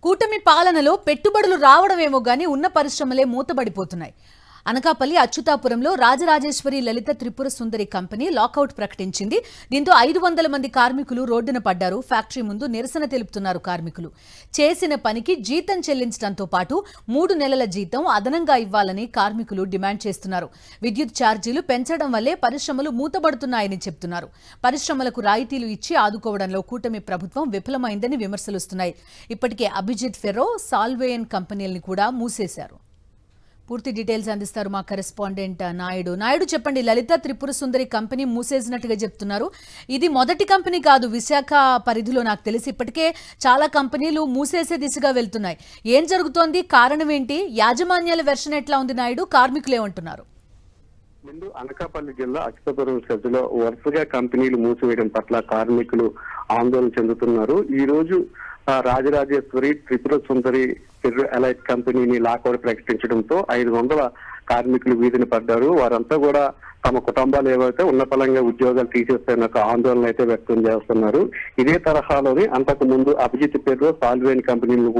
కూటమి పాలనలో పెట్టుబడులు రావడమేమో గాని ఉన్న పరిశ్రమలే మూతబడిపోతున్నాయి. అనకాపల్లి అచ్యుతాపురంలో రాజరాజేశ్వరి లలిత త్రిపుర సుందరి కంపెనీ లాకౌట్ ప్రకటించింది. దీంతో 500 మంది కార్మికులు రోడ్డున పడ్డారు. ఫ్యాక్టరీ ముందు నిరసన తెలుపుతున్నారు కార్మికులు. చేసిన పనికి జీతం చెల్లించడంతో పాటు 3 నెలల జీతం అదనంగా ఇవ్వాలని కార్మికులు డిమాండ్ చేస్తున్నారు. విద్యుత్ ఛార్జీలు పెంచడం వల్లే పరిశ్రమలు మూతబడుతున్నాయని చెప్తున్నారు. పరిశ్రమలకు రాయితీలు ఇచ్చి ఆదుకోవడంలో కూటమి ప్రభుత్వం విఫలమైందని విమర్శలుస్తున్నాయి. ఇప్పటికే అభిజిత్ ఫెర్రో, సాల్వేయన్ కంపెనీల్ని కూడా మూసేశారు. పూర్తి డీటెయిల్స్ అందిస్తారు మా కరెస్పాండెంట్ నాయుడు. చెప్పండి, లలిత త్రిపుర సుందరి కంపెనీ మూసేసినట్టుగా చెప్తున్నారు. ఇది మొదటి కంపెనీ కాదు విశాఖ పరిధిలో. నాకు తెలిసి ఇప్పటికే చాలా కంపెనీలు మూసేసే దిశగా వెళ్తున్నాయి. ఏం జరుగుతోంది, కారణం ఏంటి, యాజమాన్యాల వెర్షన్ ఎట్లా ఉంది నాయుడు, కార్మికులు ఏమంటున్నారు? ముందు అనకాపల్లి జిల్లా అచ్యుతాపురం సజ్జలో వరుసగా కంపెనీలు మూసివేయడం పట్ల కార్మికులు ఆందోళన చెందుతున్నారు. ఈ రోజు రాజరాజేశ్వరి త్రిపుర సుందరి ఎలైట్ కంపెనీని లాకౌట్ ప్రకటించడంతో 500 కార్మికులు వీధిన పడ్డారు. వారంతా కూడా తమ కుటుంబాలు ఏవైతే ఉన్నపలంగా ఉద్యోగాలు తీసేస్తున్న ఆందోళన అయితే వ్యక్తం చేస్తున్నారు. ఇదే తరహాలోనే అంతకు ముందు అభిజిత్ పేరులో సాల్వేన్ కంపెనీలు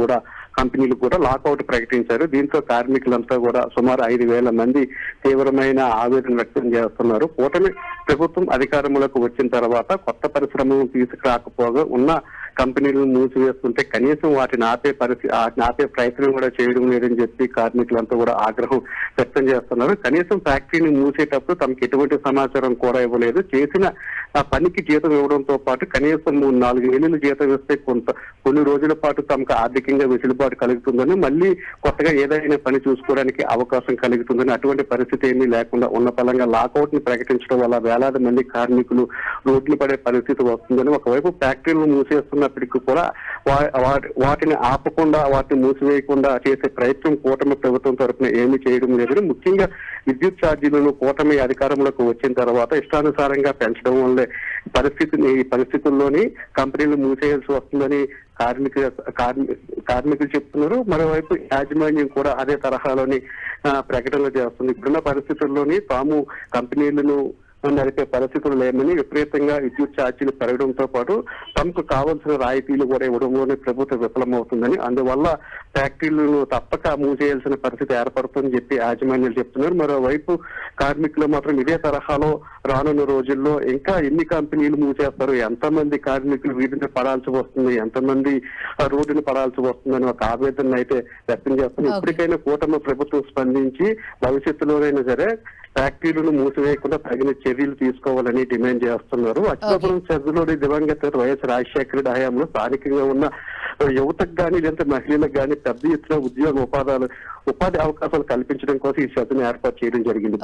కూడా లాకౌట్ ప్రకటించారు. దీంతో కార్మికులంతా కూడా సుమారు 5,000 మంది తీవ్రమైన ఆవేదన వ్యక్తం చేస్తున్నారు. కూటమి ప్రభుత్వం అధికారంలోకి వచ్చిన తర్వాత కొత్త పరిశ్రమలను తీసుకురాకపోగా ఉన్న కంపెనీలను మూసివేస్తుంటే కనీసం వాటిని ఆపే ప్రయత్నం కూడా చేయడం లేదని చెప్పి కార్మికులంతా కూడా ఆగ్రహం వ్యక్తం చేస్తున్నారు. కనీసం ఫ్యాక్టరీని మూసేటప్పుడు తమకు ఎటువంటి సమాచారం కూడా ఇవ్వలేదు. చేసిన పనికి జీతం ఇవ్వడంతో పాటు కనీసం 3-4 నెలలు జీతం ఇస్తే కొన్ని రోజుల పాటు తమకు ఆర్థికంగా వెసులుబాటు కలుగుతుందని, మళ్ళీ కొత్తగా ఏదైనా పని చూసుకోవడానికి అవకాశం కలుగుతుందని, అటువంటి పరిస్థితి ఏమీ లేకుండా ఉన్న పలంగా లాకౌట్ ని ప్రకటించడం వల్ల వేలాది మంది కార్మికులు రోడ్లు పడే పరిస్థితి వస్తుందని, ఒకవైపు ఫ్యాక్టరీలు మూసేస్తున్నప్పటికీ కూడా వాటిని ఆపకుండా, వాటిని మూసివేయకుండా చేసే ప్రయత్నం కూటమి ప్రభుత్వం తరఫున ఏమీ చేయడం లేదని, ముఖ్యంగా విద్యుత్ ఛార్జీలను కూటమి అధికారంలోకి వచ్చిన తర్వాత ఇష్టానుసారంగా పెంచడం వల్లే ఈ పరిస్థితుల్లోని కంపెనీలు మూసేయాల్సి వస్తుందని కార్మికులు చెప్తున్నారు. మరోవైపు యాజమాన్యం కూడా అదే తరహాలోని ప్రకటనలు చేస్తుంది. ఇప్పుడున్న పరిస్థితుల్లోని తాము కంపెనీలను నడిపే పరిస్థితులు లేమని, విపరీతంగా విద్యుత్ ఛార్జీలు పెరగడంతో పాటు తమకు కావాల్సిన రాయితీలు కూడా ఇవ్వడంలోనే ప్రభుత్వం విఫలమవుతుందని, అందువల్ల ఫ్యాక్టరీలను తప్పక మూసేయాల్సిన పరిస్థితి ఏర్పడుతుందని చెప్పి యాజమాన్యాలు చెప్తున్నారు. మరోవైపు కార్మికులు మాత్రం ఇదే తరహాలో రానున్న రోజుల్లో ఇంకా ఎన్ని కంపెనీలు మూసేస్తారు, ఎంతమంది కార్మికులు వీధిని పడాల్సి వస్తుంది, ఎంతమంది రోడ్డును పడాల్సి వస్తుందని ఒక ఆవేదన అయితే వ్యక్తం చేస్తున్నారు. ఇప్పటికైనా కూటమి ప్రభుత్వం స్పందించి భవిష్యత్తులోనైనా సరే ఫ్యాక్టరీలను మూసివేయకుండా తగిన చర్యలు తీసుకోవాలని డిమాండ్ చేస్తున్నారు. అచ్యుతాపురం సజ్జలోని దివంగత వైఎస్ రాజశేఖర రెడ్డి హయాంలో స్థానికంగా ఉన్న యువతకు కానీ లేదంటే మహిళలకు కానీ పెద్ద ఎత్తున ఉపాధి అవకాశాలు కల్పించడం కోసం ఈ సజ్జను ఏర్పాటు చేయడం జరిగింది.